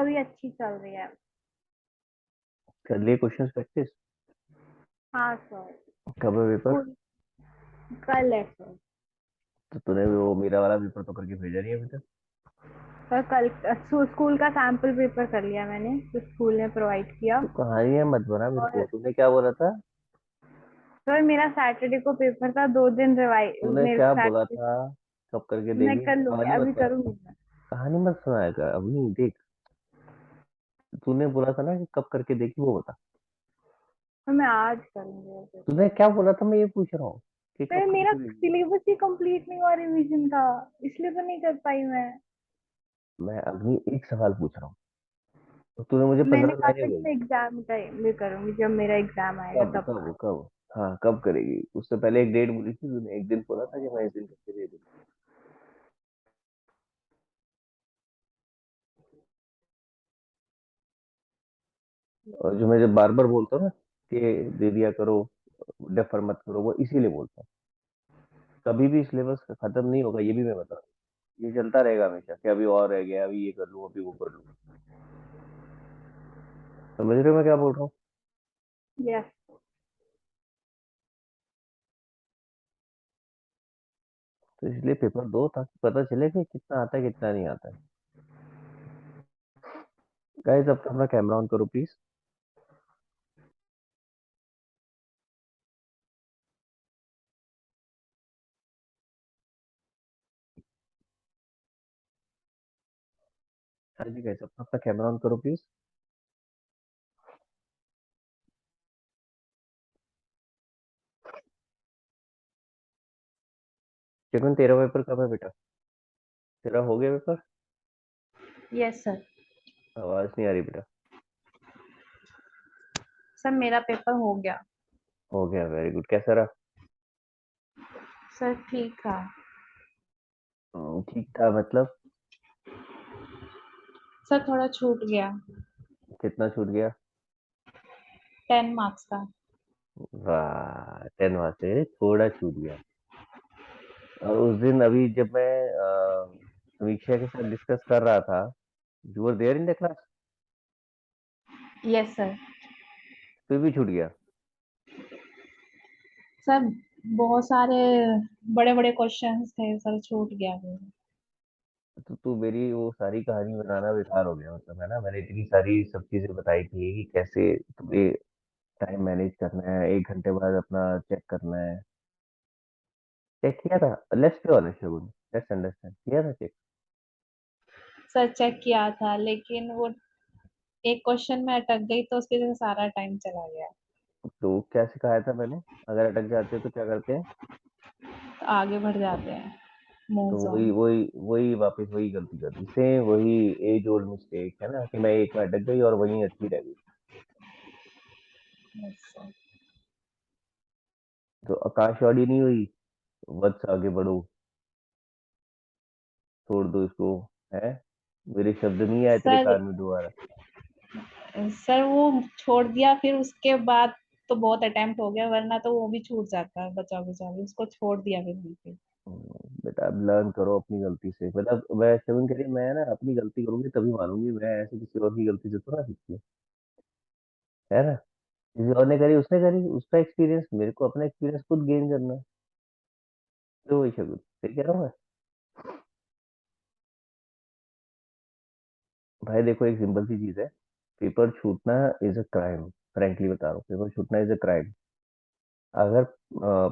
अभी अच्छी चल रही है। कर लिए क्वेश्चन प्रैक्टिस? हाँ सर। कब है पेपर? स्कूल कल है सर। तो तूने वो मेरा वाला पेपर तो करके भेजा नहीं अभी तक। सर कल स्कूल का सैंपल पेपर कर लिया मैंने, जो स्कूल ने प्रोवाइड किया। तू कहानियां मत बना मेरे को। और तूने क्या बोला था? सर मेरा सैटरडे को पेपर था, 2 दिन रिवाइज तूने मेरे क्या बोला सैटरडे। था? कब करके मैं देगी? कर लूंगी, कहानी मत अभी सुना। करूंगी मैं। कहानी मत सुनाएगा अभी देख। तूने बोला था ना कि कब करके देगी, वो बता। तो मैं आज करूंगी वो तूने पेपर। क्या बोला था, मैं ये पूछ रहा हूँ कि कब सर मेरा करके देगी। सिलेबस ही कंप्लीट नहीं हुआ रिवीजन का, इसलिए तो नहीं कर पाई मैं। मैं अभी एक सवाल पूछ रहा हूँ, तो तूने मुझे मैंने 15 कहा था लाइनें कि बोल मैं दी। एग्जाम टाइम में करूंगी, जब मेरा एग्जाम आएगा कब तब। कब कब? हाँ कब करेगी? उससे पहले एक डेट बोली थी तूने, एक दिन बोला था कि मैं इस दिन करके दे दूँ। और जो मैं जब बार बार बोलता हूँ ना कि दे दिया करो, डेफर मत करो, वो इसीलिए बोलता हूँ। कभी भी सिलेबस खत्म नहीं होगा, ये भी मैं बता रहा हूँ। ये चलता रहेगा हमेशा कि अभी और रह गया, अभी ये कर लूँ, अभी वो कर लूँ। समझ रहे हो मैं क्या बोल रहा हूँ? यस। तो इसलिए पेपर दो ताकि पता चले कि कितना आता है कितना नहीं आता है। गाइस अब तो अपना कैमरा ऑन करो प्लीज। हाँ जी गाइस, अपना अपना कैमरा ऑन करो प्लीज। चेतन तेरा पेपर कब है बेटा? तेरा हो गया पेपर? Yes sir. आवाज नहीं आ रही बेटा। सर मेरा पेपर हो गया। हो गया, वेरी गुड। कैसा रहा? सर ठीक था। ठीक था मतलब? सर थोड़ा छूट गया। कितना छूट गया? 10 मार्क्स का। वाह, 10 वहां से थोड़ा छूट गया। और उस दिन अभी जब मैं समीक्षा के साथ डिस्कस कर रहा था, you were there in the class, yes sir. फिर भी छूट गया। सर बहुत सारे बड़े बड़े क्वेश्चंस थे सर, छूट गया फिर। तो तू मेरी वो सारी कहानी बनाना बेकार हो गया, मतलब है ना। मैंने इतनी सारी सब चीजें बताई थी कि कैसे तुम्हें टाइम मैनेज करना है, 1 घंटे बाद अपना चेक करना है। चेक किया था? Let's be honest Shagun, let's understand, किया था चेक? सर चेक किया था, लेकिन वो एक क्वेश्चन में अटक गई तो उसके लिए सारा टाइम चला गया। तो क्या सिखाया था मैंने? अगर अटक जाते हो तो क्या करते हैं? तो आगे बढ़ जाते हैं, तो मूव्स वही ऑन। वही वही वापस वही गलती कर दी, सेम वही एज ओल्ड मिस्टेक है ना, कि मैं एक में अटक गई और वहीं अटकी रह गई। Yes sir. तो आकाशवाणी नहीं हुई, वत्स आगे बढ़ो, छोड़ दो इसको, है। मेरे शब्द नहीं आए तेरे सर कान में दोबारा। सर वो छोड़ दिया, फिर उसके बाद तो बहुत अटेम्प्ट हो गया, वरना तो वो भी छूट जाता है, बचा बचा भी उसको छोड़ दिया फिर बिल्कुल। बेटा अब लर्न करो अपनी गलती से। मतलब मैं शर्म करिए, मैं ना अपनी गलती करूंगी तभी मानूंगी, मैं ऐसे किसी और की गलती से तो ना सीखती है ना। किसी और ने करी, उसने करी, उसका एक्सपीरियंस, मेरे को अपना एक्सपीरियंस खुद गेन करना है। तो वही शगुन फिर कह रहा हूँ मैं। भाई देखो, एक सिंपल सी चीज है, पेपर छूटना इज अ क्राइम। फ्रैंकली बता रहा हूँ, पेपर छूटना इज अ क्राइम। अगर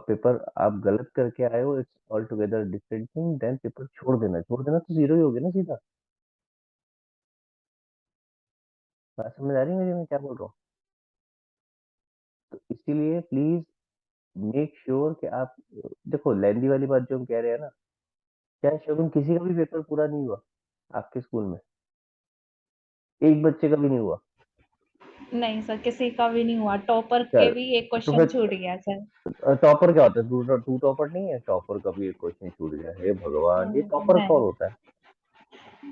पेपर आप गलत करके आए हो, it's all together different thing then paper छोड़ देना। छोड़ देना तो जीरो ही हो गया ना सीधा। बात समझ आ रही है मेरी, मैं क्या बोल रहा हूँ? तो इसीलिए प्लीज मेक श्योर कि आप, देखो लेंदी वाली बात जो हम कह रहे हैं ना, क्या शगुन किसी का भी पेपर पूरा नहीं हुआ आपके स्कूल में? एक बच्चे का भी नहीं हुआ? नहीं सर, किसी का भी नहीं हुआ, टॉपर के चल, भी एक तो क्वेश्चन छूट फिर गया सर। टॉपर क्या होता है? टू टू टॉपर नहीं है, टॉपर का भी एक क्वेश्चन छूट गया? हे भगवान, ये टॉपर कौन नहीं होता है?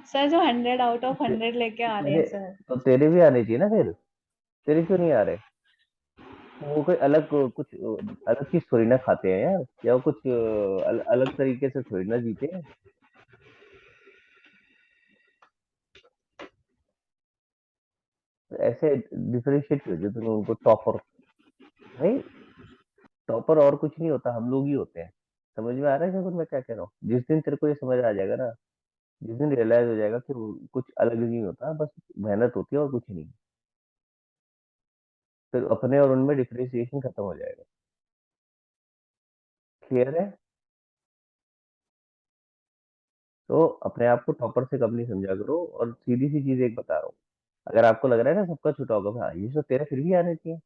सर, जो 100 आउट ऑफ ते- 100 लेके आ रहे तेरे हैं सर। तो तेरे भी आने चाहिए ना फिर। तेरे क्यों नहीं आ रहे? वो कोई अलग कुछ अलग चीज थोड़ी ना खाते हैं यार, या वो कुछ अलग तरीके से थोड़ी ना जीते हैं। ऐसे डिफरेंशिएट क्यों जो तुमने उनको टॉपर। भाई टॉपर और कुछ नहीं होता, हम लोग ही होते हैं। समझ में आ रहा है शगुन मैं क्या कह रहा हूँ? जिस दिन तेरे को ये समझ आ जाएगा ना, जिस दिन रियलाइज हो जाएगा कि वो कुछ अलग नहीं होता, बस मेहनत होती है और कुछ नहीं, फिर अपने और उनमें डिफरेंशिएशन खत्म हो जाएगा। क्लियर है? तो अपने आप को टॉपर से कम नहीं समझा करो। और सीधी सी चीज एक बता रहा हूँ, अगर आपको लग रहा है ना सबका छूटा होगा, हाँ ये तो तेरे फिर भी आने चाहिए।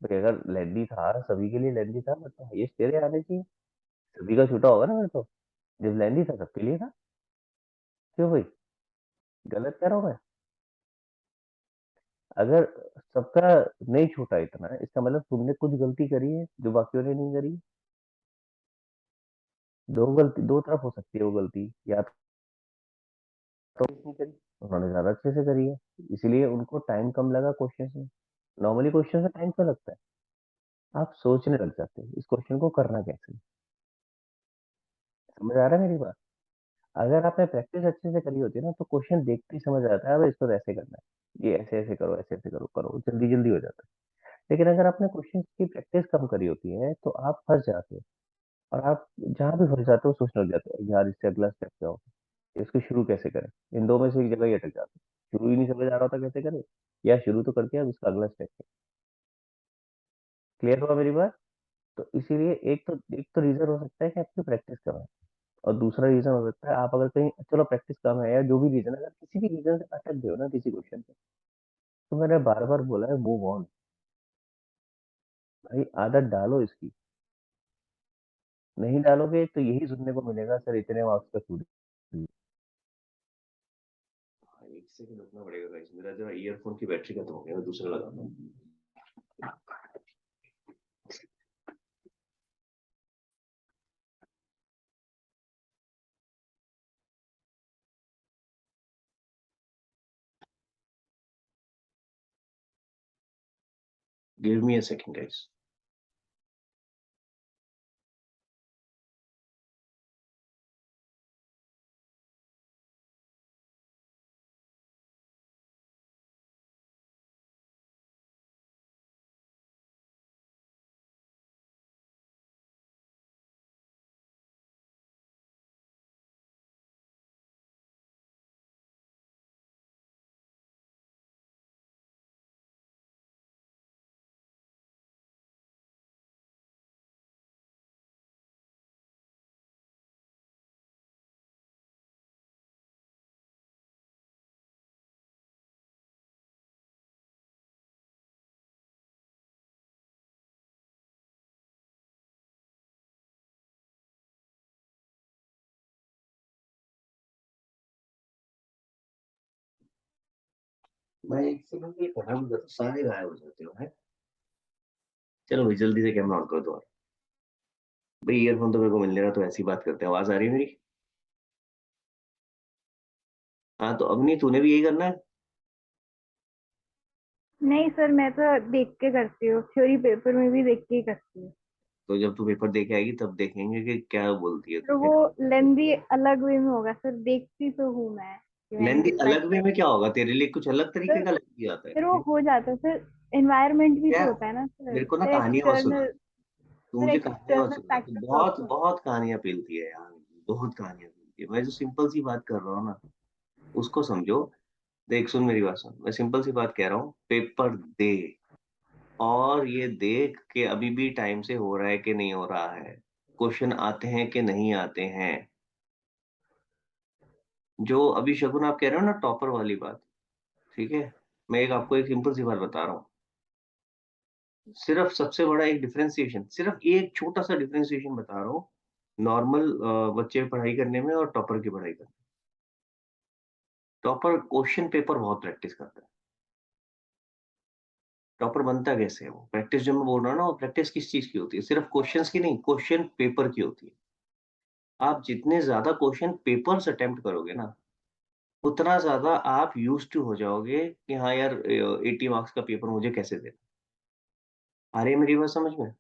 भाई अगर लेंदी था, सभी के लिए लेंदी था, बट तो ये तेरे आने चाहिए। सभी का छूटा होगा ना फिर तो। जब लेंदी था सबके लिए था। क्यों भाई, गलत कह रहा हूँ मैं? अगर सबका नहीं छूटा इतना, इसका मतलब तुमने कुछ गलती करी है जो बाकियों ने नहीं करी। दो गलती, दो तरफ हो सकती है वो गलती, या तो नहीं करी, उन्होंने ज्यादा अच्छे से करी है, इसलिए उनको टाइम कम लगा क्वेश्चन में। नॉर्मली क्वेश्चन में टाइम क्यों लगता है? आप सोचने लग जाते हो इस क्वेश्चन को करना कैसे। समझ आ रहा है मेरी बात? अगर आपने प्रैक्टिस अच्छे से करी होती है ना, तो क्वेश्चन देखते ही समझ आता है, अब इसको तो ऐसे करना है, ये ऐसे ऐसे करो, ऐसे ऐसे करो, करो जल्दी जल्दी हो जाता है। लेकिन अगर आपने क्वेश्चन की प्रैक्टिस कम करी होती है, तो आप फंस जाते हो। और आप जहाँ भी फंस जाते हो सोचने लग जाते हो, यार इससे अगला स्टेप क्या होगा, इसको शुरू कैसे करें। इन दो में से एक जगह ही अटक जाते हो, शुरू ही नहीं समझ आ रहा होता कैसे करें, या शुरू तो करके अब इसका अगला स्टेप है। क्लियर हुआ मेरी बात? तो इसीलिए एक तो रीजन हो सकता है कि आपकी प्रैक्टिस कम है। और दूसरा रीजन हो सकता है, आप अगर कहीं, चलो प्रैक्टिस कम है या जो भी रीजन है, अगर किसी भी रीजन से अटक गए हो ना किसी क्वेश्चन पे, तो मैंने बार बार बोला है मूव ऑन। भाई आदत डालो इसकी। नहीं डालोगे तो यही सुनने को मिलेगा, सर इतने मार्क्स का छूट। एक सेकंड रुकना पड़ेगा गाइस, मेरा जो ईयरफोन की बैटरी खत्म हो गया, मैं दूसरा लगाता हूँ। Give me a second guys. मैं एक सेकंड ये कर रहा हूँ, सारे गायब हो जाते हो है। चलो भाई जल्दी से कैमरा ऑन कर दो। भाई ईयरफोन तो मेरे को मिल नहीं रहा, तो ऐसी बात करते हैं, आवाज आ रही है मेरी? हाँ तो अब नहीं, तूने भी यही करना है। नहीं सर, मैं तो देख के करती हूँ, थ्योरी पेपर में भी देख के ही करती हूँ। तो जब तू पेपर दे के आएगी तब देखेंगे कि क्या बोलती है तू, तो क्या वो लेंदी अलग वे में होगा सर, देखती तो हूँ मैं कि मैंने लेंदी कितना अलग वे किया। में क्या होगा तेरे लिए, कुछ अलग तरीके सर का लेंदी आता फिर वो है? हो जाता है सर, एनवायरनमेंट भी क्या? तो होता है ना सर, मेरे को ना फिर कहानियां मत सुना, एक्सटर्नल, तू फिर मुझे कहानियां मत एक्सटर्नल सुना, तू फैक्टर्स बहुत ऑल्सो होते बहुत कहानियां पेलती है यार। बहुत कहानियां पेलती है, मैं जो सिंपल सी बात कर रहा हूँ ना, उसको समझो। देख सुन मेरी बात सुन, मैं सिंपल सी बात कह रहा हूँ, पेपर दे, और ये देख के अभी भी टाइम से हो रहा है कि नहीं हो रहा है, क्वेश्चन आते हैं कि नहीं आते हैं। जो अभी शगुन आप कह रहे हो ना टॉपर वाली बात, ठीक है, मैं एक आपको एक सिंपल सी बात बता रहा हूँ। सिर्फ सबसे बड़ा एक डिफरेंशिएशन, सिर्फ एक छोटा सा डिफरेंशिएशन बता रहा हूँ, नॉर्मल बच्चे पढ़ाई करने में और टॉपर की पढ़ाई करने में। टॉपर क्वेश्चन पेपर बहुत प्रैक्टिस करता है। टॉपर बनता कैसे है? वो प्रैक्टिस जो मैं बोल रहा हूँ ना, वो प्रैक्टिस किस चीज की होती है? सिर्फ क्वेश्चंस की नहीं, क्वेश्चन पेपर की होती है। आप जितने ज्यादा क्वेश्चन पेपर्स अटेम्प्ट करोगे ना, उतना ज़्यादा आप यूज़्ड टू हो जाओगे कि हाँ यार 80 मार्क्स का पेपर मुझे कैसे देना। आ रही है मेरी बात समझ में?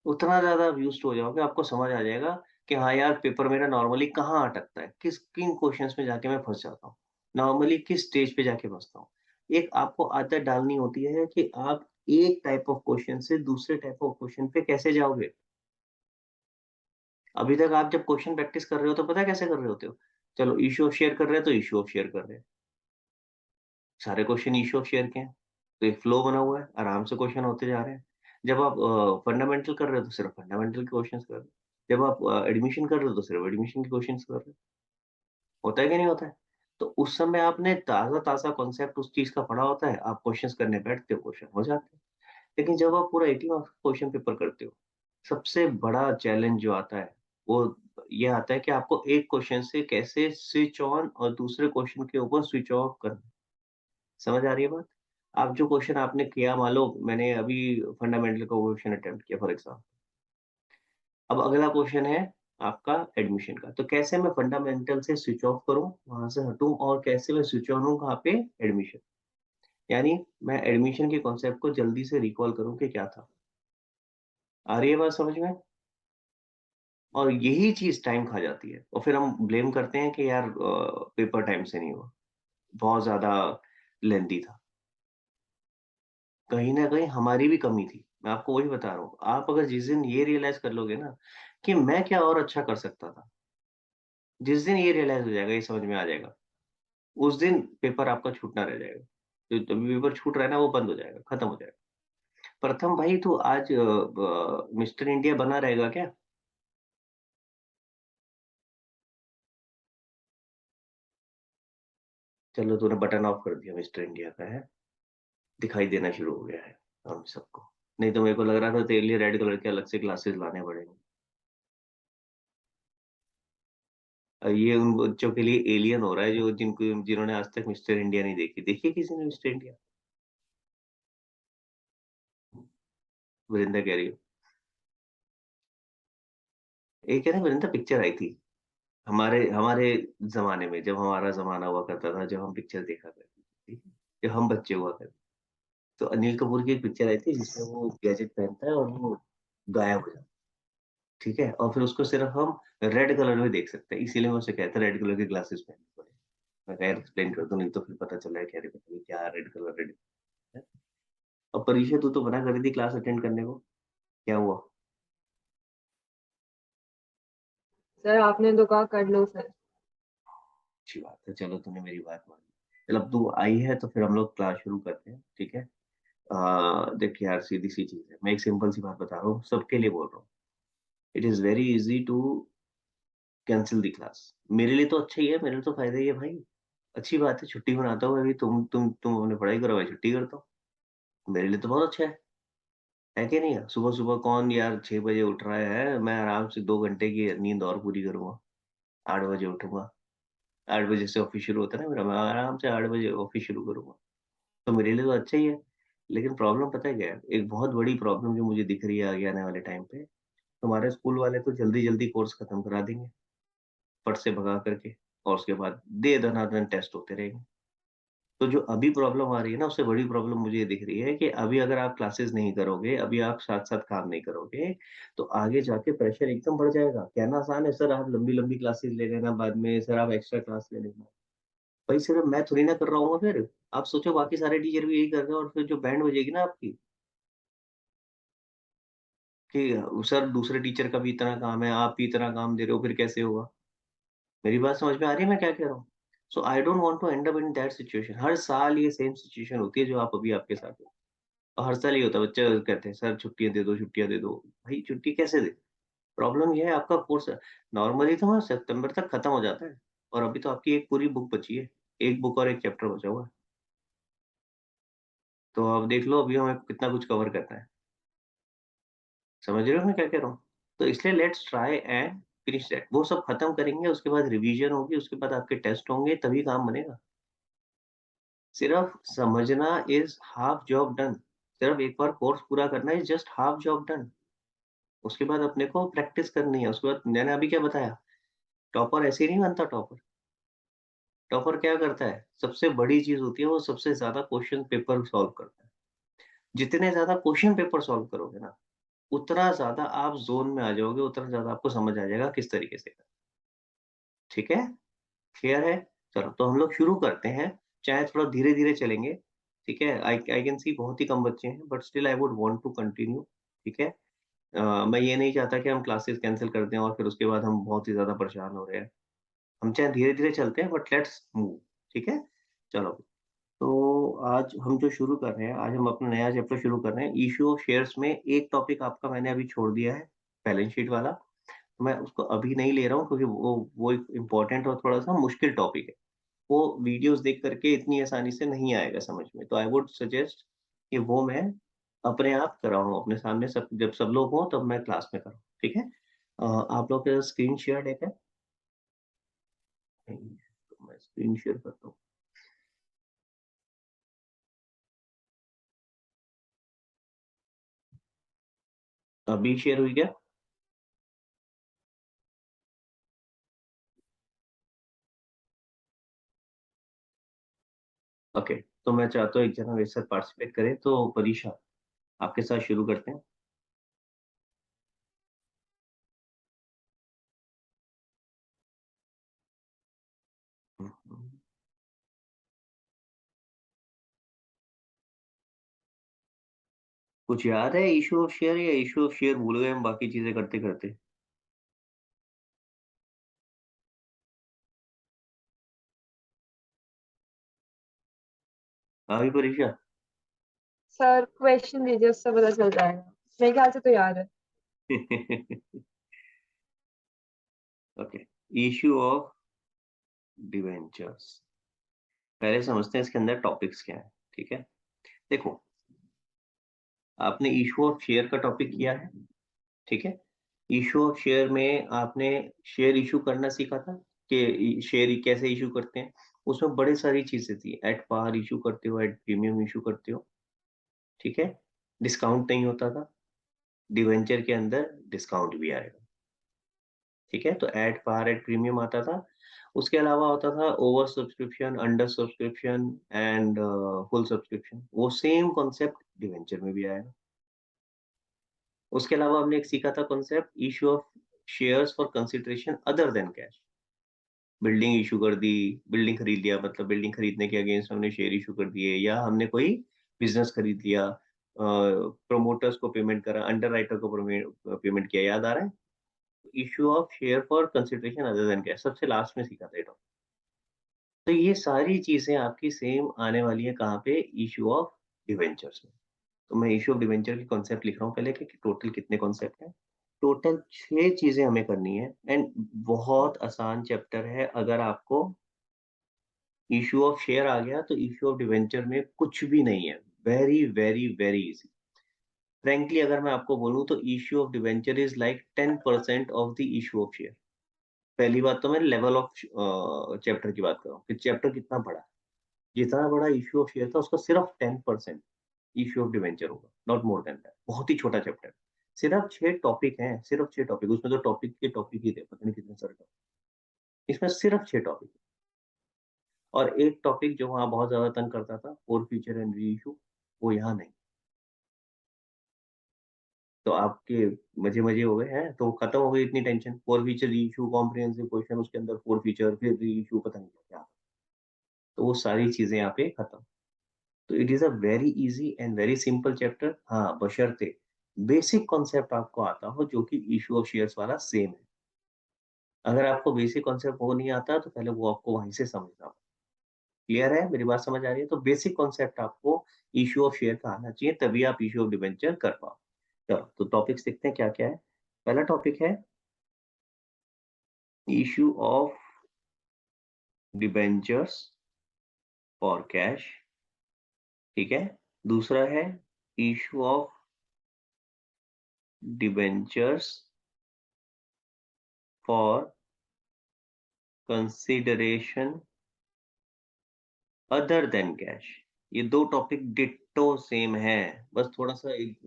उतना ज़्यादा आप यूज़्ड टू हो जाओगे, आपको समझ आ जाएगा कि हाँ यार पेपर मेरा नॉर्मली कहाँ अटकता है, किन क्वेश्चंस में जाके मैं फँस जाता हूँ। नॉर्मली किस स्टेज पे जाके फँसता हूँ। एक आपको आदत डालनी होती है कि आप एक टाइप ऑफ क्वेश्चन से दूसरे टाइप ऑफ क्वेश्चन पे कैसे जाओगे। अभी तक आप जब क्वेश्चन प्रैक्टिस कर रहे हो तो पता है कैसे कर रहे होते हो? चलो इश्यू ऑफ शेयर कर रहे हैं तो इश्यू ऑफ शेयर कर रहे हैं। सारे क्वेश्चन इश्यू ऑफ शेयर के हैं। तो एक फ्लो बना हुआ है, आराम से क्वेश्चन होते जा रहे हैं। जब आप फंडामेंटल कर रहे हो तो सिर्फ फंडामेंटल के क्वेश्चंस कर रहे हो। जब आप एडमिशन कर रहे हो तो सिर्फ एडमिशन के क्वेश्चंस कर रहे हो। होता है कि नहीं होता है? तो उस समय आपने ताज़ा-ताज़ा कॉन्सेप्ट उस चीज़ का पढ़ा होता है, आप क्वेश्चंस करने बैठते हो, क्वेश्चन हो जाते हैं। लेकिन जब आप पूरा 80 मार्क्स का क्वेश्चन पेपर करते हो, सबसे बड़ा चैलेंज जो आता है, वो ये आता है कि आपको एक क्वेश्चन से कैसे स्विच ऑन और दूसरे क्वेश्चन के ऊपर स्विच ऑफ करना है। समझ आ रही है बात? आप जो क्वेश्चन आपने किया मान लो मैंने अभी फंडामेंटल का क्वेश्चन अटेम्प्ट किया फॉर एग्ज़ाम्पल। अब अगला क्वेश्चन है आपका एडमिशन का। तो कैसे मैं फंडामेंटल से स्विच ऑफ करूँ, वहाँ से हटूँ और कैसे मैं स्विच ऑन हूँ कहाँ पे? एडमिशन। यानी मैं एडमिशन के कॉन्सेप्ट को जल्दी से रिकॉल करूँ कि क्या था। आ रही है बात समझ में? और यही चीज़ टाइम खा जाती है और फिर हम ब्लेम करते हैं कि यार पेपर टाइम से नहीं हुआ, बहुत ज़्यादा लेंथी था। कहीं न कहीं हमारी भी कमी थी। मैं आपको वही बता रहा हूँ। आप अगर जिस दिन ये रियलाइज़ कर लोगे ना कि मैं क्या और अच्छा कर सकता था, जिस दिन ये रियलाइज़ हो जाएगा, ये समझ में आ जाएगा, उस दिन पेपर आपका छूटना रह जाएगा। जो अभी पेपर छूट रहा है ना, वो बंद हो जाएगा, खत्म हो जाएगा। प्रथम भाई तू आज मिस्टर इंडिया बना रहेगा क्या? चलो तूने बटन ऑफ कर दिया मिस्टर इंडिया का है, दिखाई देना शुरू हो गया है हम सबको। नहीं तो मेरे को लग रहा था तेरे लिए रेड कलर के अलग से ग्लासेस लाने पड़ेंगे। ये उन बच्चों के लिए एलियन हो रहा है जो जिन्होंने आज तक मिस्टर इंडिया नहीं देखी। देखी है किसी ने मिस्टर इंडिया? वृंदा कह रही हो। एक है ना वृंदा पिक्चर आई थी, हमारे हमारे ज़माने में जब हमारा ज़माना हुआ करता था, जब हम पिक्चर देखा करते थे, ठीक है? जब हम बच्चे हुआ करते तो अनिल कपूर की एक पिक्चर आई थी जिसमें वो गैजेट पहनता है और वो गायब हो जाता है, ठीक है? और फिर उसको सिर्फ़ हम रेड कलर में देख सकते हैं, इसीलिए मैं उससे कहता रेड कलर के ग्लासेस पहनने पड़े। मैं कहा यार एक्सप्लेन कर दो नहीं तो फिर पता चला है कि अरे पता नहीं क्या रेड कलर रेड है। और परीक्षा तू तो मना कर रही थी क्लास अटेंड करने को, क्या हुआ? सर आपने तो कहा कर लो सर। अच्छी बात है, चलो तूने मेरी बात मान ली। चल अब तू आई है तो फिर हम लोग क्लास शुरू करते हैं, ठीक है? देख यार सीधी-सी चीज़ है, मैं एक सिंपल सी बात बता रहा हूँ, सबके लिए बोल रहा हूँ। It is very easy to cancel the class. मेरे लिए तो अच्छा ही है, मेरे लिए तो फ़ायदा ही है भाई। अच्छी बात है, छुट्टी मनाता हूँ अभी तुम अपनी पढ़ाई करो, मैं छुट्टी करता हूँ। मेरे लिए तो बहुत अच्छा है कि नहीं है? सुबह-सुबह कौन यार 6 बजे उठ रहा है, मैं आराम से 2 घंटे की नींद और पूरी करूँगा, 8 बजे उठूँगा। 8 बजे से ऑफ़िस शुरू होता है ना मेरा, मैं आराम से 8 बजे ऑफ़िस शुरू करूँगा। तो मेरे लिए तो अच्छा ही है। लेकिन प्रॉब्लम पता है क्या है? एक बहुत बड़ी प्रॉब्लम जो मुझे दिख रही है आगे आने वाले टाइम पे, तुम्हारे स्कूल वाले तो जल्दी-जल्दी कोर्स खत्म करा देंगे, फट से भगा करके और उसके बाद दे दनादन टेस्ट होते रहेंगे। तो जो अभी प्रॉब्लम आ रही है ना, उससे बड़ी प्रॉब्लम मुझे ये दिख रही है कि अभी अगर आप क्लासेस नहीं करोगे, अभी आप साथ-साथ काम नहीं करोगे, तो आगे जाके प्रेशर एकदम बढ़ जाएगा। कहना आसान है, सर आप लंबी-लंबी क्लासेस ले लेना बाद में, सर आप एक्स्ट्रा क्लास ले लेना। भाई सिर्फ मैं थोड़ी ना कर रहा हूँगा फिर। आप सोचो बाकी सारे टीचर भी यही कर रहे हैं और फिर जो बैंड बजेगी ना आपकी कि सर दूसरे टीचर का भी इतना काम है, आप भी इतना काम दे रहे हो, फिर कैसे होगा? मेरी बात समझ में आ रही है मैं क्या कह रहा हूँ? So I don't want to end up in that situation. हर साल ये सेम सिचुएशन होती है जो आप अभी आपके साथ है। और हर साल ये होता है, बच्चे कहते हैं सर छुट्टियाँ दे दो। भाई छुट्टी कैसे दें? प्रॉब्लम ये है आपका कोर्स नॉर्मली तो हाँ सितंबर तक खत्म हो जाता है और अभी तो आपकी एक पूरी बुक बची है। 1 बुक और 1 चैप्टर बचा हुआ है। तो अब देख लो अभी हमें कितना कुछ कवर करना है। समझ रहे हो मैं क्या कह रहा हूँ? तो इसलिए let's try and finish that. वो सब खत्म करेंगे, उसके बाद रिवीजन होगी, उसके बाद आपके टेस्ट होंगे, तभी काम बनेगा। सिर्फ समझना इज़ हाफ जॉब डन। सिर्फ एक बार कोर्स पूरा करना is just half job done. उसके बाद अपने को प्रैक्टिस करनी है। उसके बाद मैंने अभी क्या बताया, टॉपर ऐसे ही नहीं बनता टॉपर। टॉपर क्या करता है? सबसे बड़ी चीज़ होती है वो सबसे ज़्यादा क्वेश्चन पेपर सॉल्व करता है। जितने ज़्यादा क्वेश्चन पेपर सॉल्व करोगे ना, उतना ज़्यादा आप ज़ोन में आ जाओगे, उतना ज़्यादा आपको समझ आ जाएगा किस तरीके से करना है। ठीक है? क्लियर है? चलो तो हम लोग शुरू करते हैं, चाहे थोड़ा धीरे धीरे चलेंगे, ठीक है। आई कैन सी बहुत ही कम बच्चे हैं, but still I would want to continue, ठीक है। मैं ये नहीं चाहता कि हम क्लासेस कैंसिल कर दें और फिर उसके बाद हम बहुत ही ज्यादा परेशान हो रहे हैं। हम चाहे धीरे धीरे चलते हैं, बट लेट्स मूव, ठीक है। चलो, तो आज हम जो शुरू कर रहे हैं, आज हम अपना नया चैप्टर शुरू कर रहे हैं, इश्यू ऑफ शेयर्स में एक टॉपिक आपका मैंने अभी छोड़ दिया है, बैलेंस शीट वाला। तो मैं उसको अभी नहीं ले रहा हूँ क्योंकि वो एक इम्पोर्टेंट और थोड़ा सा मुश्किल टॉपिक है। वो वीडियोस देख करके इतनी आसानी से नहीं आएगा समझ में, तो आई वुड सजेस्ट कि वो मैं अपने आप कराऊँ, अपने सामने सब, जब सब लोग हों तब मैं क्लास में करूँ, ठीक है। आप लोग के स्क्रीन शेयर है क्या? नहीं, तो मैं स्क्रीन शेयर करता हूँ। अभी शेयर हुई क्या? ओके, तो मैं चाहता हूँ एक जना मेरे साथ पार्टिसिपेट करे, तो परीक्षा आपके साथ शुरू करते हैं। कुछ याद है इशू ऑफ शेयर, या इशू ऑफ शेयर भूल गए हम बाकी चीजें करते करते? हाँ भी परीक्षा। सर क्वेश्चन दीजिए, उससे पता चल जाएगा। मेरे ख्याल से तो याद है। ओके, इशू ऑफ डिवेंचर्स, पहले समझते हैं इसके अंदर टॉपिक्स क्या है, ठीक है। देखो, आपने इशू ऑफ शेयर का टॉपिक किया है, ठीक है। इशू ऑफ शेयर में आपने शेयर इशू करना सीखा था कि शेयर कैसे इशू करते हैं। उसमें बड़ी सारी चीजें थी, एट पार इशू करते हो, एट प्रीमियम इशू करते हो, ठीक है। डिस्काउंट नहीं होता था, डिवेंचर के अंदर डिस्काउंट भी आएगा, ठीक है। तो एट पार एट प्रीमियम आता था। उसके अलावा होता था over subscription, under subscription and full subscription. वो सेम कॉन्सेप्ट डिवेंचर में भी आएगा। उसके अलावा हमने एक सीखा था concept, issue of shares for consideration other than cash. Building issue कर दी, बिल्डिंग खरीद लिया, मतलब बिल्डिंग खरीदने के अगेंस्ट हमने शेयर इशू कर दिए, या हमने कोई बिजनेस खरीद लिया, प्रोमोटर्स को पेमेंट करा, अंडर राइटर को पेमेंट किया, याद आ रहा है। Issue of share for consideration other than cash सबसे लास्ट में सीखा था ये टॉपिक। तो ये सारी चीजें आपकी सेम आने वाली है कहाँ पे, इशू ऑफ डिवेंचर्स में। तो मैं इशू ऑफ डिवेंचर की कॉन्सेप्ट लिख रहा हूँ पहले कि टोटल कितने कॉन्सेप्ट हैं। टोटल 6 चीजें हमें करनी है, एंड बहुत आसान चैप्टर है। अगर आपको इशू ऑफ शेयर आ गया तो इशू ऑफ डिवेंचर में कुछ भी नहीं है, very very very easy. Frankly अगर मैं आपको बोलूं तो issue of debenture is like 10% of the issue of share. पहली बात तो मैं लेवल ऑफ चैप्टर की बात कर रहा हूँ कि चैप्टर कितना बड़ा है। जितना बड़ा इशू ऑफ शेयर था उसका सिर्फ 10% इशू ऑफ डिवेंचर होगा, नॉट मोर देन दैट। बहुत ही छोटा चैप्टर। सिर्फ 6 टॉपिक हैं, सिर्फ 6 टॉपिक। उसमें तो टॉपिक के टॉपिक ही थे, पता नहीं कितने सारे टॉपिक। इसमें सिर्फ 6 टॉपिक। और एक टॉपिक जो वहाँ बहुत ज्यादा तंग करता था, four future and re issue, वो यहाँ नहीं। तो आपके मजे मजे हो गए हैं, तो खत्म हो गई इतनी टेंशन। फोर फीचर री इशू कॉम्प्रिहेंसिव क्वेश्चन, उसके अंदर फोर फीचर फिर री इशू, पता नहीं क्या। तो वो सारी चीजें यहाँ पे खत्म। तो it is a very easy and very simple chapter, हाँ बशर्ते बेसिक कॉन्सेप्ट आपको आता हो जो कि इशू ऑफ शेयर्स वाला सेम है। अगर आपको बेसिक कॉन्सेप्ट वो नहीं आता तो पहले वो आपको वहीं से समझना होगा। क्लियर है, मेरी बात समझ आ रही है? तो बेसिक कॉन्सेप्ट आपको इशू ऑफ शेयर का आना चाहिए, तभी आप इशू ऑफ डिबेंचर कर पाओ। चलो तो टॉपिक्स देखते हैं क्या क्या है। पहला टॉपिक है issue of debentures for cash, ठीक है। दूसरा है issue of debentures for consideration other than cash. ये दो टॉपिक डिट्टो सेम है, बस थोड़ा सा एक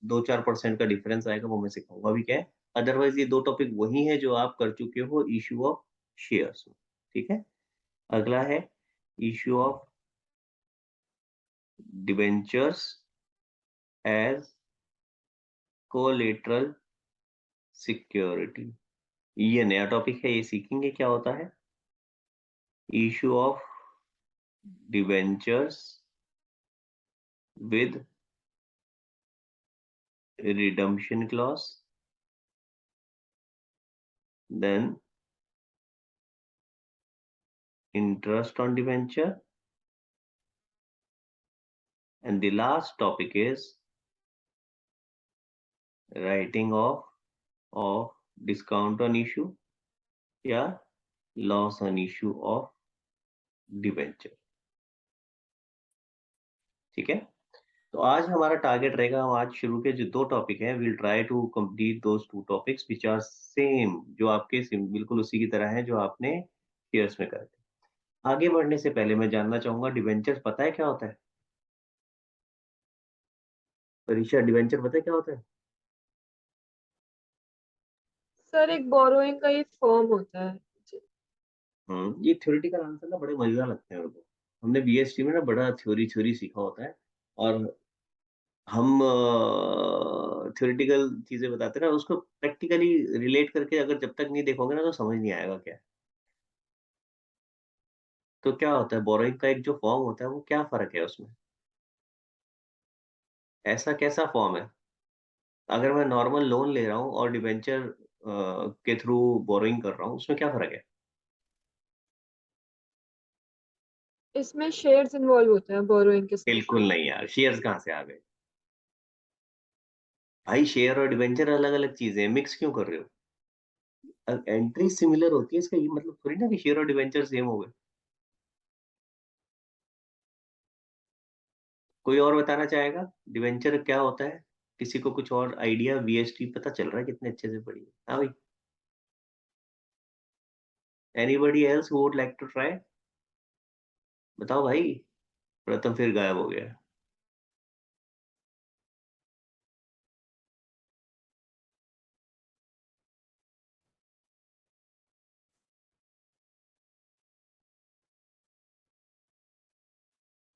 2-4% का डिफरेंस आएगा, वो मैं सिखाऊंगा अभी क्या है। अदरवाइज ये दो टॉपिक वही है जो आप कर चुके हो इशू ऑफ शेयर्स में, ठीक है। अगला है issue of debentures as collateral security. ये नया टॉपिक है, ये सीखेंगे क्या होता है। issue of debentures with redemption clause, then interest on debenture, and the last topic is writing off of discount on issue या loss on issue of debenture. ठीक है, तो आज हमारा टारगेट रहेगा, हम आज शुरू के जो 2 टॉपिक हैं, will try to complete those 2 topics which are same, जो आपके बिल्कुल उसी की तरह हैं जो आपने शेयर्स में करे थे। आगे बढ़ने से पहले मैं जानना चाहूंगा, डिबेंचर पता है क्या होता है? परीक्षा, डिबेंचर पता है क्या होता है? सर एक बोरोइंग का ही फॉर्म होता है। ये थ्योरेटिकल आंसर ना बड़े मजेदार लगते हैं मेरे को। हमने बीएसटी में ना बड़ा थ्योरी थ्योरी सीखा होता है, और हम थ्योरेटिकल चीजें बताते हैं ना, उसको प्रैक्टिकली रिलेट करके अगर जब तक नहीं देखोगे ना तो समझ नहीं आएगा क्या है। तो क्या होता है, बोरोइंग का एक जो फॉर्म होता है वो क्या फर्क है उसमें? ऐसा कैसा फॉर्म है? अगर मैं नॉर्मल लोन ले रहा हूँ और डिबेंचर के थ्रू बोरोइंग कर रहा हूँ, उसमें क्या फर्क है? इसमें शेयर्स इन्वॉल्व होते हैं बोरोइंग के साथ। बिल्कुल नहीं यार, शेयर्स कहाँ से आ गए भाई? शेयर और डिबेंचर अलग अलग चीजें हैं, मिक्स क्यों कर रहे हो? एंट्री सिमिलर होती है, इसका ये मतलब थोड़ी ना कि शेयर और डिबेंचर सेम हो गए। कोई और बताना चाहेगा डिवेंचर क्या होता है? किसी को कुछ और आइडिया? वीएसटी पता चल रहा है कितने अच्छे से पढ़ी है। हाँ भाई, anybody else who would like to try? बताओ भाई। प्रथम फिर गायब हो गया।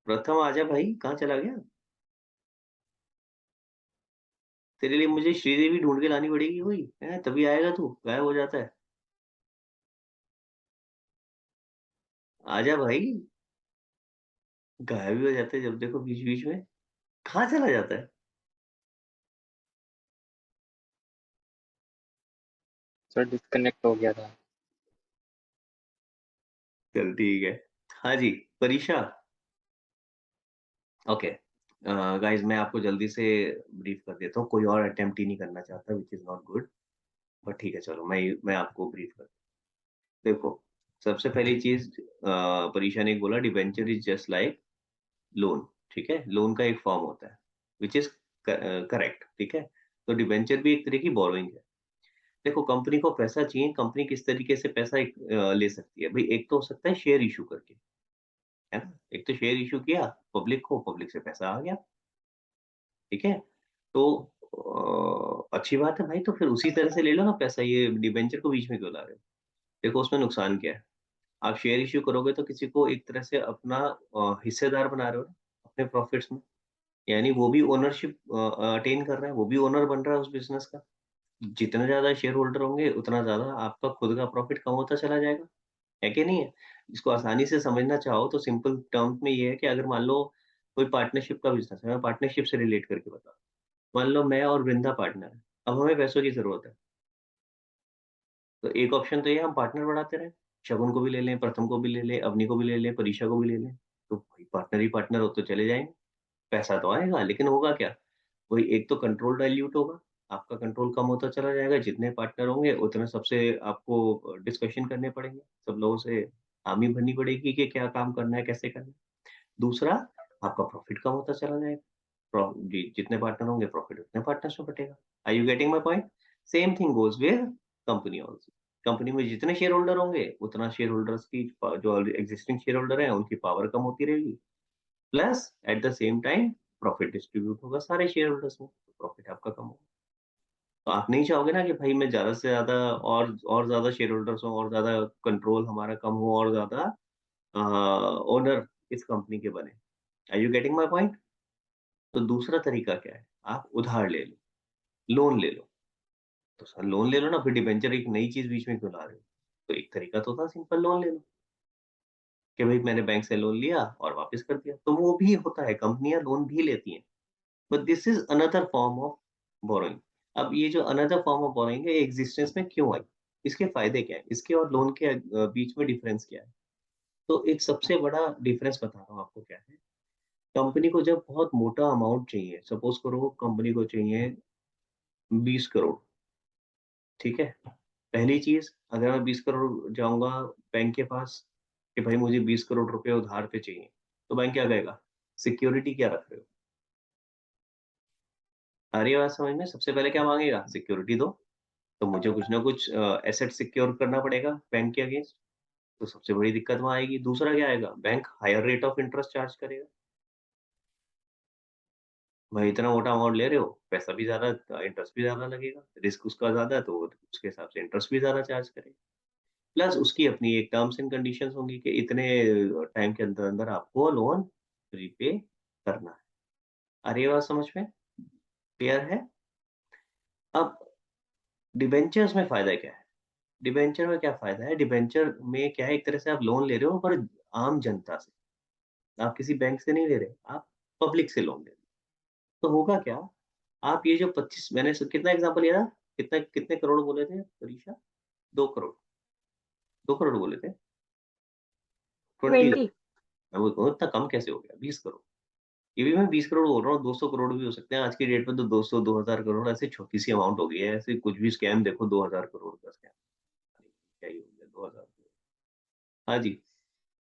प्रथम आजा भाई, कहाँ चला गया? तेरे लिए मुझे श्रीदेवी ढूंढ के लानी पड़ेगी कोई है, तभी आएगा तू, गायब हो जाता है। आजा भाई। गायब ही हो जाते हैं जब देखो बीच बीच में, कहाँ चला जाता है? सर डिस्कनेक्ट हो गया था। चल ठीक है। हाँ जी, परीक्षा। ओके गाइस, मैं आपको जल्दी से ब्रीफ कर देता हूँ, कोई और अटेम्प्ट ही नहीं करना चाहता, which is not good, but ठीक है चलो, मैं आपको ब्रीफ कर। देखो, सबसे पहली चीज परीक्षा ने बोला, debenture is just like loan. ठीक है, लोन का एक फॉर्म होता है, विच इज करेक्ट। ठीक है, तो डिबेंचर भी एक तरह की बोरोइंग है। देखो, कंपनी को पैसा चाहिए, कंपनी किस तरीके से पैसा ले सकती है भाई? एक तो हो सकता है शेयर इशू करके, है ना? एक तो शेयर इशू किया पब्लिक को, पब्लिक से पैसा आ गया। ठीक है, तो अच्छी बात है भाई, तो फिर उसी तरह से ले लो ना पैसा, ये डिबेंचर को बीच में क्यों ला रहे हो? देखो, उसमें नुकसान क्या है? आप शेयर इश्यू करोगे तो किसी को एक तरह से अपना हिस्सेदार बना रहे हो ना अपने प्रॉफिट्स में, यानी वो भी ओनरशिप अटेन कर रहा है, वो भी ओनर बन रहा है उस बिजनेस का। जितने ज्यादा शेयर होल्डर होंगे उतना ज्यादा आपका खुद का प्रॉफिट कम होता चला जाएगा, है कि नहीं है? इसको आसानी से समझना चाहो तो सिंपल टर्म्स में ये है कि अगर मान लो कोई पार्टनरशिप का बिजनेस है, मैं पार्टनरशिप से रिलेट करके बता, मान लो मैं और वृंदा पार्टनर है, अब हमें पैसों की जरूरत है, तो एक ऑप्शन तो ये हम पार्टनर बढ़ाते रहे, शगुन को भी ले लें, प्रथम को भी ले लें, अवनी को भी ले लें, परीक्षा को भी ले लें, तो भाई पार्टनर ही पार्टनर हो तो चले जाएंगे, पैसा तो आएगा, लेकिन होगा क्या? वही, एक तो कंट्रोल डाइल्यूट होगा, आपका कंट्रोल कम होता चला जाएगा, जितने पार्टनर होंगे उतने सबसे आपको डिस्कशन करने पड़ेंगे, सब लोगों से हामी भरनी पड़ेगी कि क्या काम करना है, कैसे करना है। दूसरा, आपका प्रॉफिट कम होता चला जाएगा, जी जितने पार्टनर होंगे प्रॉफिट उतने पार्टनर्स में बटेगा। Are you getting my point? Same thing goes with company also. Company में जितने शेयर होल्डर होंगे उतना शेयर होल्डर्स की जो एग्जिस्टिंग शेयर होल्डर है उनकी पावर कम होती रहेगी, plus at the same time profit distribute होगा सारे शेयर होल्डर्स में, तो प्रॉफिट आपका कम होगा। तो आप नहीं चाहोगे ना कि भाई मैं ज्यादा से ज्यादा और ज्यादा शेयर होल्डर्स हो, और ज्यादा कंट्रोल हमारा कम हो, और ज्यादा ओनर इस कंपनी के बने। Are you getting my point? तो दूसरा तरीका क्या है? आप उधार ले लो, लोन ले लो। तो सर लोन ले लो ना, फिर डिबेंचर एक नई चीज बीच में क्यों ला रहे हो? तो एक तरीका तो था, सिंपल लोन ले लो। कि भाई मैंने बैंक से लोन लिया और वापस कर दिया, तो वो भी होता है, कंपनियां लोन भी लेती हैं, but this is another form of borrowing. अब ये जो अनदर फॉर्म ऑफ बोरोइंग है, एग्जिस्टेंस में क्यों आई, इसके फायदे क्या है, इसके और लोन के बीच में डिफरेंस क्या है? तो एक सबसे बड़ा डिफरेंस बता रहा हूँ आपको क्या है। कंपनी को जब बहुत मोटा अमाउंट चाहिए, सपोज करो कंपनी को चाहिए 20 करोड़, ठीक है? पहली चीज, अगर मैं 20 करोड़ जाऊंगा बैंक के पास कि भाई मुझे 20 करोड़ रुपए उधार पे चाहिए, तो बैंक क्या कहेगा, सिक्योरिटी क्या रख रहे हो? आ रही है बात समझ में? सबसे पहले क्या मांगेगा, सिक्योरिटी दो। तो मुझे कुछ ना कुछ एसेट सिक्योर करना पड़ेगा बैंक के अगेंस्ट, तो सबसे बड़ी दिक्कत वहां आएगी। दूसरा क्या आएगा, bank higher rate of interest charge करेगा। भाई इतना मोटा अमाउंट ले रहे हो, पैसा भी ज्यादा, इंटरेस्ट भी ज्यादा लगेगा, रिस्क उसका ज्यादा है, तो उसके हिसाब से इंटरेस्ट भी ज्यादा चार्ज करेगा। प्लस उसकी अपनी एक टर्म्स एंड कंडीशंस होंगी कि इतने टाइम के अंदर अंदर आपको लोन रीपे करना है। आ रही है बात समझ में? क्लियर है? अब डिबेंचर्स में फायदा क्या है? डिबेंचर में क्या फायदा है, डिबेंचर में क्या है, एक तरह से आप लोन ले रहे हो पर आम जनता से, आप किसी बैंक से नहीं ले रहे, आप पब्लिक से लोन ले रहे हो। तो होगा क्या, आप ये जो 25, मैंने कितना एग्जांपल लिया था, कितना कितने करोड़ बोले थे परीक्षा, 2 करोड़, 2 करोड़ बोले थे, 20, 20। वो इतना कम कैसे हो गया, 20 करोड़। ये भी मैं 20 करोड़ बोल रहा हूँ, 200 करोड़ भी हो सकते हैं आज की डेट में, तो 200 2000 करोड़ ऐसे छोटी सी अमाउंट हो गई है, ऐसे कुछ भी स्कैम देखो 2000 करोड़ का स्कैम, क्या ही हो गया 2000 करोड़। हाँ जी,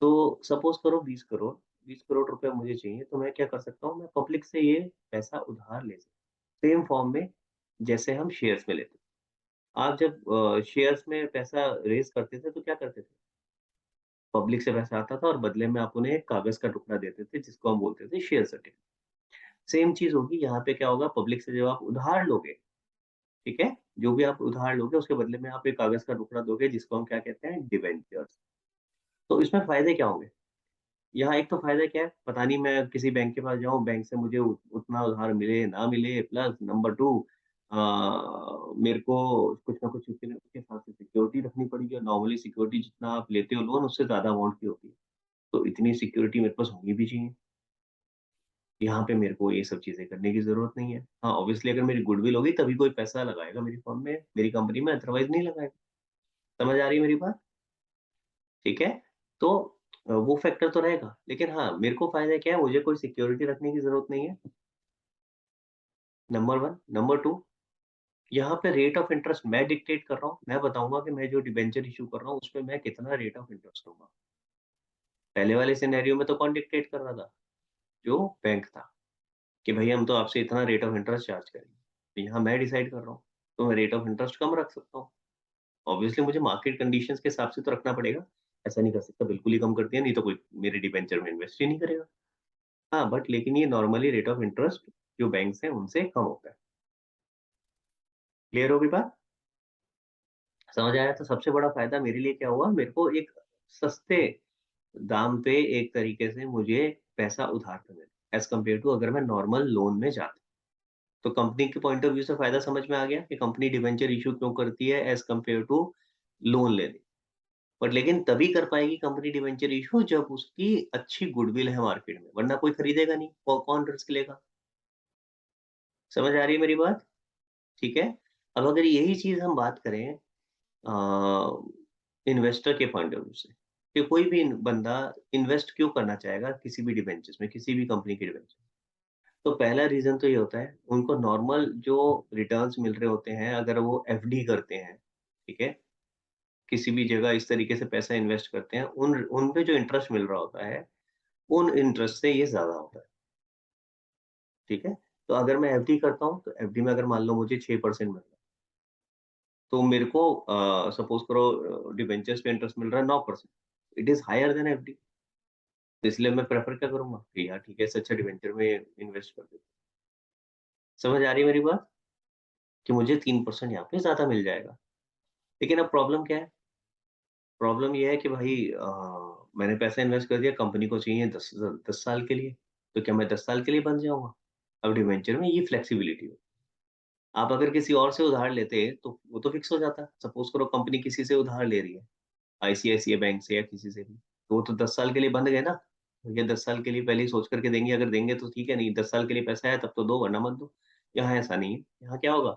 तो सपोज करो 20 करोड़, 20 करोड़ रुपए मुझे चाहिए, तो मैं क्या कर सकता हूँ, मैं पब्लिक से ये पैसा उधार ले सकता हूँ, सेम फॉर्म में जैसे हम शेयर्स में लेते हैं। आप जब शेयर्स में पैसा रेज करते थे तो क्या करते थे, पब्लिक से पैसा आता था और बदले में आप उन्हें एक कागज का टुकड़ा देते थे जिसको हम बोलते थे शेयर सर्टिफिकेट। सेम चीज होगी यहाँ पे, क्या होगा, पब्लिक से जब आप उधार लोगे, ठीक है, जो भी आप उधार लोगे उसके बदले में आप एक कागज का टुकड़ा दोगे जिसको हम क्या कहते हैं, डिवेंचर्स। तो इसमें फायदे क्या होंगे, यहाँ एक तो फायदा क्या है, पता नहीं मैं किसी बैंक के पास जाऊँ, बैंक से मुझे उतना उधार मिले ना मिले, प्लस नंबर 2 मेरे को कुछ ना कुछ उसके हिसाब से सिक्योरिटी रखनी पड़ेगी, और नॉर्मली सिक्योरिटी जितना आप लेते हो लोन उससे ज्यादा अमाउंट की होती है, तो इतनी सिक्योरिटी मेरे पास होनी भी चाहिए। यहाँ पे मेरे को ये सब चीजें करने की जरूरत नहीं है। हाँ ऑब्वियसली अगर मेरी गुडविल होगी तभी कोई पैसा लगाएगा मेरी फर्म में, मेरी कंपनी में, अदरवाइज नहीं लगाएगा। समझ आ रही है मेरी बात? ठीक है, तो वो फैक्टर तो रहेगा, लेकिन हाँ मेरे को फायदा क्या है, मुझे कोई सिक्योरिटी रखने की जरूरत नहीं है, नंबर 1। नंबर 2, यहाँ पे रेट ऑफ इंटरेस्ट मैं डिक्टेट कर रहा हूँ, मैं बताऊंगा कि मैं जो डिबेंचर इशू कर रहा हूँ उसमें मैं कितना रेट ऑफ इंटरेस्ट दूंगा। पहले वाले सिनेरियो में तो कौन डिक्टेट कर रहा था, जो बैंक था, कि भाई हम तो आपसे इतना रेट ऑफ इंटरेस्ट चार्ज करेंगे। तो यहाँ मैं डिसाइड कर रहा हूँ, तो मैं रेट ऑफ इंटरेस्ट कम रख सकता हूँ। ऑब्वियसली मुझे मार्केट कंडीशंस के हिसाब से तो रखना पड़ेगा, ऐसा नहीं कर सकता बिल्कुल ही कम कर दिया, नहीं तो कोई मेरे डिबेंचर में इन्वेस्ट ही नहीं करेगा। हाँ बट लेकिन ये नॉर्मली रेट ऑफ इंटरेस्ट जो बैंक्स हैं उनसे कम होता है। क्लियर होगी बात? समझ आया? तो सबसे बड़ा फायदा मेरे लिए क्या हुआ, मेरे को एक सस्ते दाम पे एक तरीके से मुझे पैसा उधार पे मिला, एज कम्पेयर टू अगर मैं नॉर्मल लोन में जाता। तो कंपनी के पॉइंट ऑफ व्यू से फायदा समझ में आ गया कि कंपनी डिवेंचर इशू क्यों करती है एज कम्पेयर टू लोन लेने। बट लेकिन तभी कर पाएगी कंपनी डिवेंचर इशू जब उसकी अच्छी गुडविल है मार्केट में, वरना कोई खरीदेगा नहीं, कौन रिस्क लेगा। समझ आ रही है मेरी बात? ठीक है। अब अगर यही चीज हम बात करें इन्वेस्टर के पॉइंट ऑफ व्यू से, कि कोई भी बंदा इन्वेस्ट क्यों करना चाहेगा किसी भी डिवेंचर्स में, किसी भी कंपनी के डिवेंचर, तो पहला रीजन तो ये होता है, उनको नॉर्मल जो रिटर्न्स मिल रहे होते हैं अगर वो एफडी करते हैं, ठीक है, किसी भी जगह इस तरीके से पैसा इन्वेस्ट करते हैं, उन पे जो इंटरेस्ट मिल रहा होता है उन इंटरेस्ट से ये ज्यादा होता है। ठीक है, तो अगर मैं एफडी करता हूँ तो एफडी में अगर मान लो मुझे 6% मिल रहा है, तो मेरे को सपोज करो डिवेंचर्स पे इंटरेस्ट मिल रहा है 9%, it is higher than FD. तो इसलिए मैं प्रेफर क्या करूंगा कि यार ठीक है, इससे अच्छा डिवेंचर में इन्वेस्ट कर देता हूं। समझ आ रही है मेरी बात, कि मुझे 3% यहाँ पे ज्यादा मिल जाएगा। लेकिन अब प्रॉब्लम क्या है, प्रॉब्लम ये है कि भाई मैंने पैसा इन्वेस्ट कर दिया, कंपनी को चाहिए 10 साल के लिए, तो क्या मैं 10 साल के लिए बन जाऊंगा? अब डिवेंचर में ये फ्लेक्सिबिलिटी हो, आप अगर किसी और से उधार लेते तो वो तो फिक्स हो जाता। सपोज करो कंपनी किसी से उधार ले रही है, आईसीआईसीआई बैंक से या किसी से भी, तो वो तो 10 साल के लिए बंद गए ना, ये 10 साल के लिए पहले ही सोच करके देंगे, अगर देंगे तो ठीक है, नहीं 10 साल के लिए पैसा है तब तो दो वरना मत दो। यहाँ ऐसा नहीं है, यहाँ क्या होगा,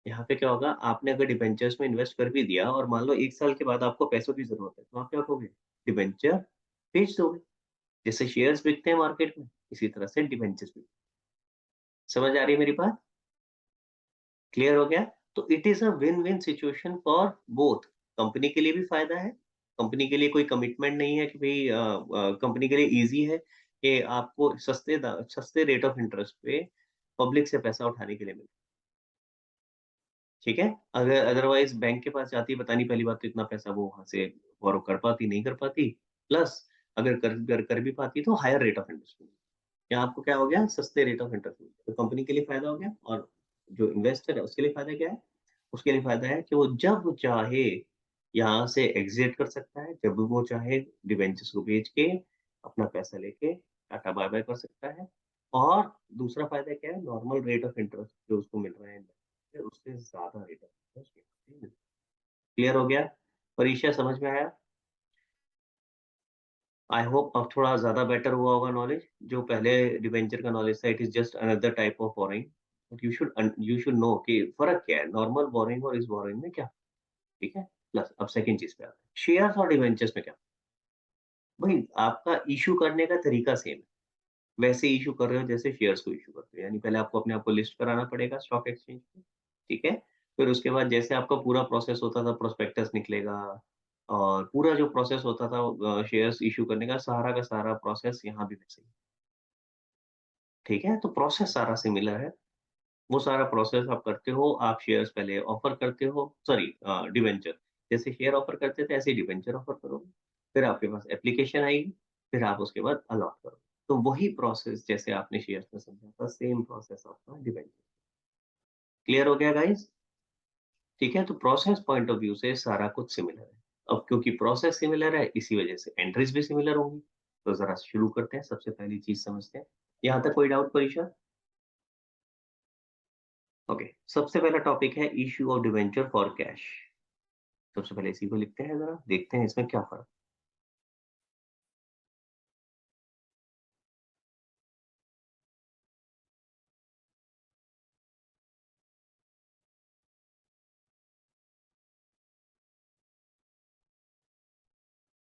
यहाँ पे क्या होगा, आपने अगर डिबेंचर्स में इन्वेस्ट कर भी दिया और मान लो 1 साल के बाद आपको पैसों की ज़रूरत है, तो आप क्या करोगे? डिबेंचर बेच दोगे। जैसे शेयर्स बिकते हैं मार्केट में, इसी तरह से डिबेंचर्स भी। समझ आ रही है मेरी बात? क्लियर हो गया? तो it is a win win situation for both. Company के लिए भी फ़ायदा है, कंपनी के लिए कोई कमिटमेंट नहीं है कि भई कंपनी के लिए ईज़ी है कि आपको सस्ते रेट ऑफ इंटरेस्ट पे पब्लिक से पैसा उठाने के लिए मिले। ठीक है? अगर अदरवाइज़ बैंक के पास जाती, पता नहीं पहली बात तो इतना पैसा वो वहाँ से बोरो कर पाती, नहीं कर पाती। प्लस अगर कर भी पाती तो हायर रेट ऑफ इंटरेस्ट मिलता। यहाँ आपको क्या हो गया? सस्ते रेट ऑफ इंटरेस्ट मिल गया। तो कंपनी के लिए फ़ायदा हो गया और जो इन्वेस्टर है उसके लिए फ़ायदा क्या है? उसके लिए फ़ायदा है कि वो जब चाहे यहाँ से एग्ज़िट कर सकता है, जब वो चाहे डिबेंचर्स को बेच के अपना पैसा लेके टाटा बाय-बाय कर सकता है। और दूसरा फ़ायदा क्या है? नॉर्मल रेट ऑफ इंटरेस्ट जो उसको मिल रहा है उससे ज़्यादा रेट ऑफ इंटरेस्ट। क्लियर हो गया? परीक्षा समझ में आया? आई होप अब थोड़ा ज़्यादा बेटर हुआ होगा नॉलेज। जो पहले डिबेंचर का नॉलेज था, it is just another type of borrowing. But you should know कि फ़र्क क्या है नॉर्मल बोरोइंग और इस बोरोइंग में क्या, ठीक है? प्लस अब सेकंड चीज़ पे आते हैं। शेयर्स और डिबेंचर्स में क्या? भई आपका इश्यू करने का तरीका सेम है। वैसे इश्यू कर रहे हो जैसे शेयर्स को इश्यू करते हो। यानी पहले आपको अपने आप को लिस्ट कराना पड़ेगा स्टॉक एक्सचेंज पे, ठीक है? फिर उसके बाद जैसे आपका पूरा प्रोसेस होता था, प्रोस्पेक्टस निकलेगा और पूरा जो प्रोसेस होता था शेयर्स इश्यू करने का सारा प्रोसेस यहाँ भी वैसे ही, ठीक है? तो प्रोसेस सारा सिमिलर है। वो सारा प्रोसेस आप करते हो, आप शेयर्स पहले ऑफ़र करते हो, सॉरी डिबेंचर। जैसे शेयर ऑफ़र करते थे ऐसे ही डिबेंचर ऑफ़र करोगे। फिर आपके पास एप्लीकेशन आएगी, फिर आप उसके बाद अलॉट करोगे। तो वही प्रोसेस जैसे आपने शेयर्स में समझा था, सेम प्रोसेस आपका डिबेंचर। क्लियर हो गया गाइज़? ठीक है? तो प्रोसेस पॉइंट ऑफ व्यू से सारा कुछ सिमिलर है। अब क्योंकि प्रोसेस सिमिलर है, इसी वजह से एंट्रीज़ भी सिमिलर होंगी। तो ज़रा शुरू करते हैं, सबसे पहली चीज़ समझते हैं। यहाँ तक कोई डाउट परीक्षा? ओके, सबसे पहला टॉपिक है issue of debenture for cash. सबसे पहले इसी को लिखते हैं ज़रा, देखते हैं इसमें क्या फ़र्क।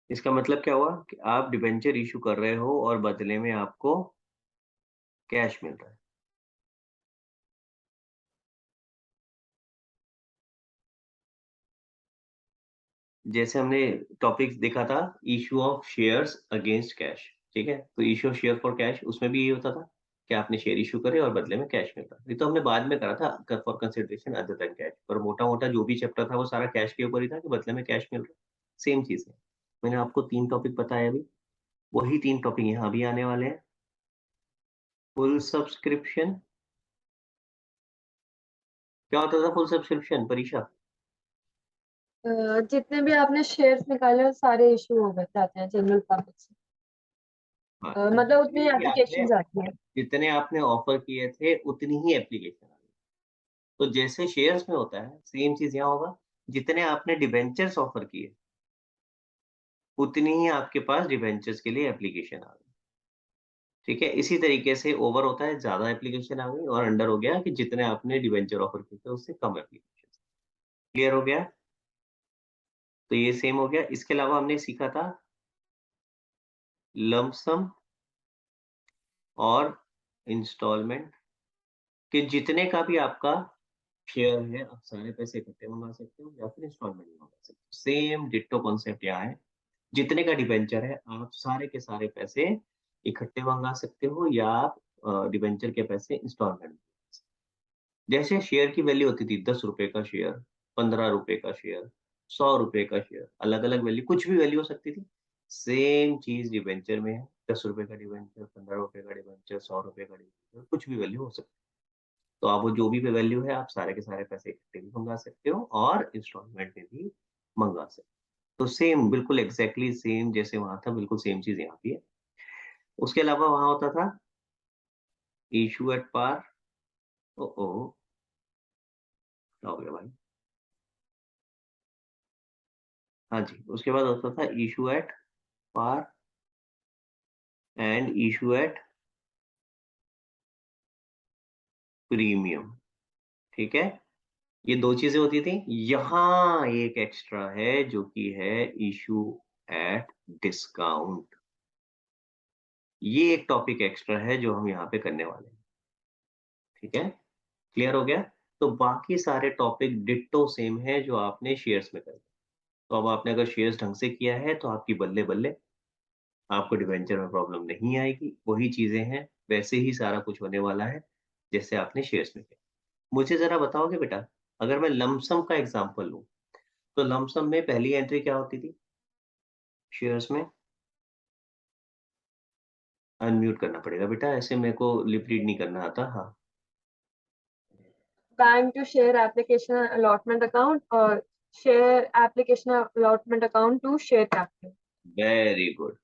इसका मतलब क्या हुआ कि आप डिबेंचर इश्यू कर रहे हो और बदले में आपको कैश मिल रहा है। जैसे हमने टॉपिक देखा था issue of shares against cash, ठीक है? तो issue of share for cash उसमें भी यही होता था कि आपने शेयर इश्यू करे और बदले में कैश मिल रहा। ये तो हमने बाद में करा था for consideration other than cash, पर मोटा-मोटा जो भी चैप्टर था वो सारा कैश के ऊपर ही था कि बदले में कैश मिल रहा है। सेम चीज़ है। मैंने आपको 3 टॉपिक बताए अभी, वही 3 टॉपिक यहाँ भी आने वाले हैं। फुल सब्सक्रिप्शन, क्या होता था फुल सब्सक्रिप्शन परीक्षा? जितने भी आपने शेयर्स निकाले वो सारे इशू हो जाते हैं जनरल पब्लिक से। हाँ, मतलब उतनी एप्लीकेशंस आती हैं। जितने आपने ऑफर किए थे उतनी ही एप्लीकेशन आ गई। तो जैसे शेयर्स में होता है सेम चीज़ यहाँ होगा, जितने आपने डिबेंचर्स ऑफर किए, उतनी ही आपके पास डिबेंचर्स के लिए एप्लीकेशन आ गई। ठीक है? इसी तरीके से ओवर होता है, ज़्यादा एप्लीकेशन आ गई और अंडर हो गया कि जितने आपने डिबेंचर ऑफर किए थे उससे कम एप्लीकेशन। क्लियर हो गया? तो ये सेम हो गया। इसके अलावा हमने सीखा था लंप सम और इंस्टॉलमेंट, कि जितने का भी आपका शेयर है, आप सारे पैसे इकट्ठे मंगा सकते हो या फिर इंस्टॉलमेंट में मंगा सकते हो। सेम डिट्टो कॉन्सेप्ट यहाँ है। जितने का डिबेंचर है, आप सारे के सारे पैसे इकट्ठे मंगा सकते हो या आप डिबेंचर के पैसे इंस्टॉलमेंट में। जैसे शेयर की वैल्यू होती थी ₹10 का शेयर, ₹15 का शेयर, ₹100 का शेयर, अलग-अलग वैल्यू, कुछ भी वैल्यू हो सकती थी। सेम चीज़ डिबेंचर में है। ₹10 का डिबेंचर, ₹15 का डिबेंचर, ₹100 का डिबेंचर, कुछ भी वैल्यू हो सकती है। तो आप वो जो भी वैल्यू है, आप सारे के सारे पैसे इकट्ठे भी मंगा सकते हो और इंस्टॉलमेंट में भी मंगा सकते हो। तो सेम बिल्कुल एग्ज़ैक्टली सेम जैसे वहाँ था, बिल्कुल सेम चीज़ यहाँ भी है। उसके अलावा वहाँ होता था इश्यू एट पार। ओह हो! क्या हो गया भाई? हाँ जी, उसके बाद होता था issue at par and issue at premium. ठीक है, ये दो चीजें होती थी। यहाँ एक एक्स्ट्रा है जो कि है इशू एट डिस्काउंट। ये एक टॉपिक एक्स्ट्रा है जो हम यहाँ पे करने वाले हैं। ठीक है, क्लियर हो गया? तो बाकी सारे टॉपिक डिट्टो सेम है जो आपने शेयर्स में करे। तो अब आपने अगर शेयर्स ढंग से किया है तो आपकी बल्ले बल्ले, आपको डिवेंचर में प्रॉब्लम नहीं आएगी। वही चीजें हैं, वैसे ही सारा कुछ होने वाला है जैसे आपने शेयर्स में किया। मुझे जरा बताओगे बेटा, अगर मैं लमसम का एग्जांपल लूं तो लमसम में पहली एंट्री क्या होती थी शेयर्स में? अनम्यूट करना पड़ेगा बेटा, ऐसे मेरे को लिप रीड नहीं करना आता। हाँ, bank to share application allotment account और share application allotment account to share capital. Very good.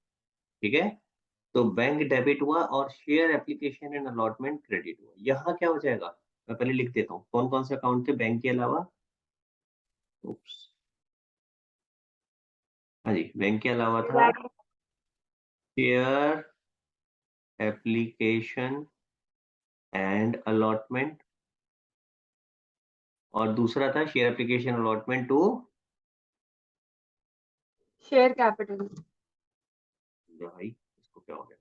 ठीक है, तो बैंक डेबिट हुआ और share application and allotment credit हुआ। यहाँ क्या हो जाएगा, मैं पहले लिख देता हूँ कौन कौन से अकाउंट थे बैंक के अलावा। Oops. हाँ जी, बैंक के अलावा था शेयर एप्लीकेशन एंड अलॉटमेंट, और दूसरा था share application allotment to share capital. भाई, इसको क्या हो गया,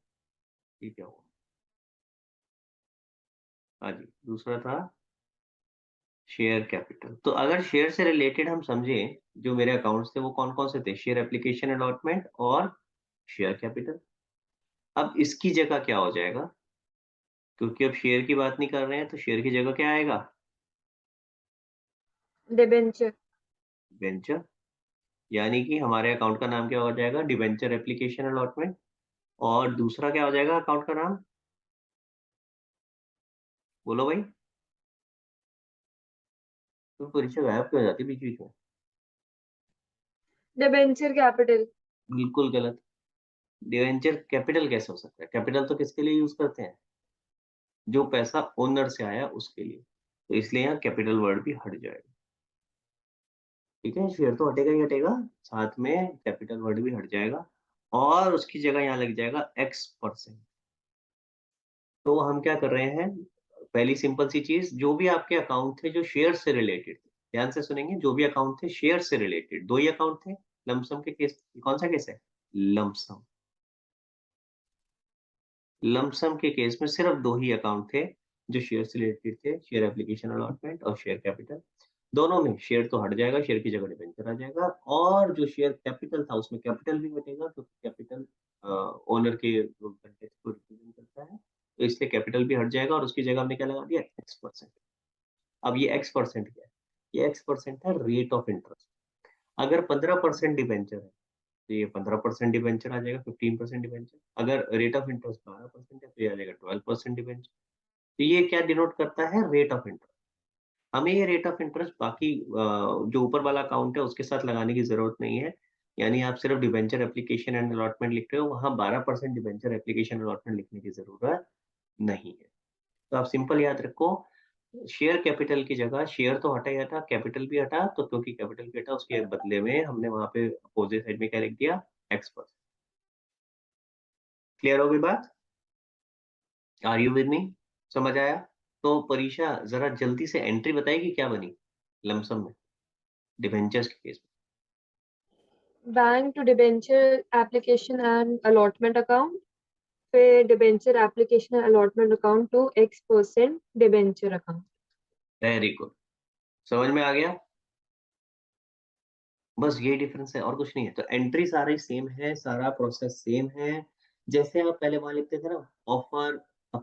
ये क्या हुआ? हाँ जी, दूसरा था शेयर कैपिटल। तो अगर शेयर से रिलेटेड हम समझे, जो मेरे अकाउंट्स थे वो कौन कौन से थे? शेयर एप्लीकेशन अलॉटमेंट और शेयर कैपिटल। अब इसकी जगह क्या हो जाएगा, क्योंकि अब शेयर की बात नहीं कर रहे हैं तो शेयर की जगह क्या आएगा? डिबेंचर। वेंचर। यानी कि हमारे अकाउंट का नाम क्या हो जाएगा? Debenture application allotment. और दूसरा क्या हो जाएगा अकाउंट का नाम? बोलो भाई, तो परीक्षा गायब क्यों हो जाती है बीच बीच में? Debenture capital. बिल्कुल गलत। डिवेंचर कैपिटल कैसे हो सकता है? कैपिटल तो किसके लिए यूज करते हैं? जो पैसा ओनर से आया उसके लिए। तो इसलिए यहाँ कैपिटल वर्ड भी हट जाएगा। ठीक है, शेयर तो हटेगा ही हटेगा, साथ में कैपिटल वर्ड भी हट जाएगा और उसकी जगह यहाँ लग जाएगा X%। तो हम क्या कर रहे हैं, पहली सिंपल सी चीज, जो भी आपके अकाउंट थे जो शेयर से रिलेटेड थे, ध्यान से सुनेंगे, जो भी अकाउंट थे शेयर से रिलेटेड, दो ही अकाउंट थे। लमसम के केस कौन सा केस है? लमसम। लमसम के केस में सिर्फ दो ही अकाउंट थे जो शेयर से रिलेटेड थे, शेयर एप्लीकेशन अलॉटमेंट और शेयर कैपिटल। दोनों में शेयर तो हट जाएगा, शेयर की जगह डिबेंचर आ जाएगा, और जो शेयर कैपिटल था उसमें कैपिटल भी घटेगा क्योंकि कैपिटल ओनर के कंटेक्ट को रिप्रेजेंट करता है, तो इसलिए कैपिटल भी हट जाएगा और उसकी जगह हमने क्या लगा दिया? X%। अब ये X% क्या है? ये X% है रेट ऑफ इंटरेस्ट। अगर 15% डिबेंचर है तो ये 15% डिबेंचर आ जाएगा, 15% डिबेंचर। अगर रेट ऑफ इंटरेस्ट 12% है तो ये आ जाएगा 12% डिबेंचर। तो ये क्या डिनोट करता है? Rate of interest. हमें ये रेट ऑफ इंटरेस्ट बाकी जो ऊपर वाला अकाउंट है उसके साथ लगाने की जरूरत नहीं है। यानी आप सिर्फ डिबेंचर एप्लीकेशन एंड अलॉटमेंट लिख रहे हो, वहां 12% डिबेंचर एप्लीकेशन अलॉटमेंट लिखने की जरूरत नहीं है। तो आप सिंपल याद रखो, शेयर कैपिटल की जगह शेयर तो हटा ही हटा, कैपिटल भी हटा, तो क्योंकि कैपिटल भी हटा उसके बदले में हमने वहां पे अपोजिट साइड में क्या लिख दिया? X%। क्लियर हो गई बात? Are you with me? समझ आया? तो परीक्षा जरा जल्दी से एंट्री बताएगी क्या बनी लमसम में डिबेंचर्स के केस में? Bank to debenture application and allotment account, फिर debenture application allotment account to X% debenture account. Very good, समझ में आ गया? बस ये डिफरेंस है और कुछ नहीं है। तो एंट्री सारी सेम है, सारा प्रोसेस सेम है। जैसे आप पहले वहां लिखते थे ना, ऑफर